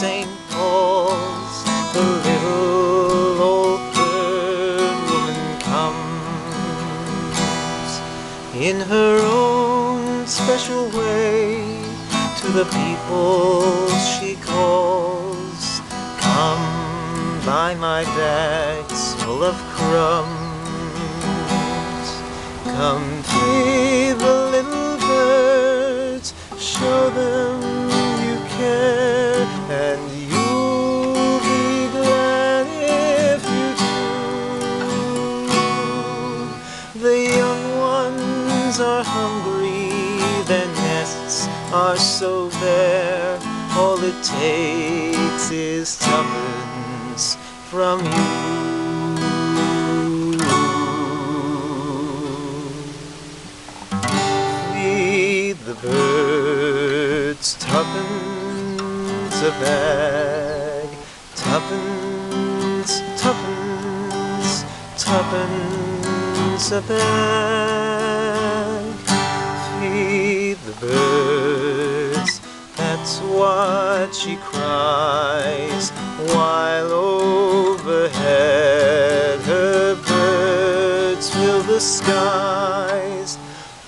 St. Paul's, the little old bird woman comes in her own special way to the people she calls. Come buy my bags full of crumbs. Come feed the little birds, show them you care, and you'll be glad if you do. The young ones are hungry, their nests are so bare, all it takes is tuppence from you. Feed the birds, tuppence a bag, tuppence, tuppence, tuppence a bag. Feed the birds, that's what she cries, while overhead her birds fill the skies.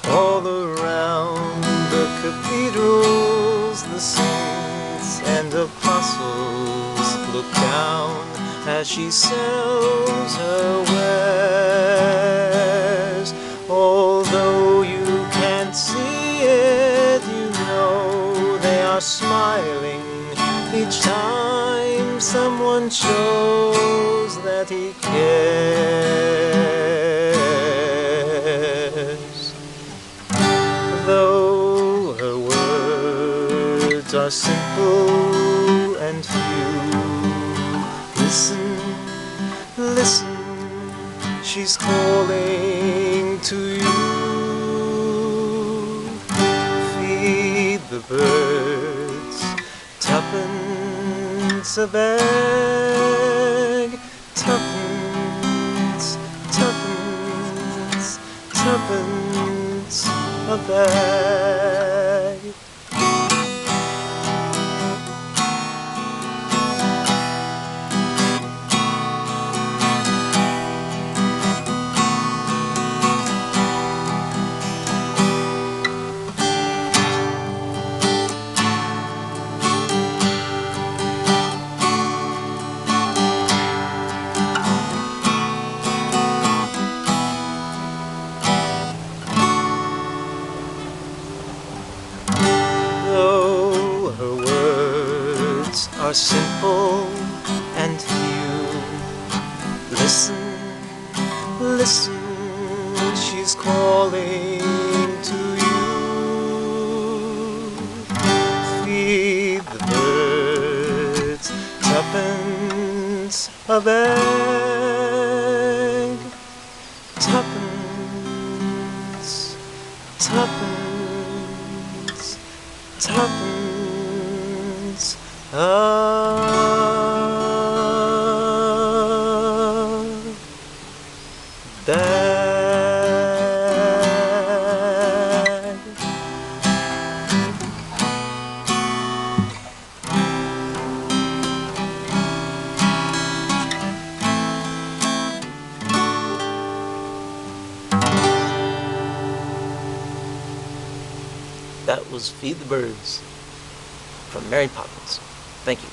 All around the cathedrals, the saints and apostles look down as she sells her wares. Although you can't see it, you know they are smiling each time someone shows that he cares. Though her words are simple and few, listen, listen, she's calling to you. Feed the birds, tuppence a bag, tuppence, tuppence, tuppence a bag. Are simple and few. Listen, listen, she's calling to you. Feed the birds, tuppence a bag, tuppence, tuppence, tuppence a bag. That was Feed the Birds from Mary Poppins. Thank you.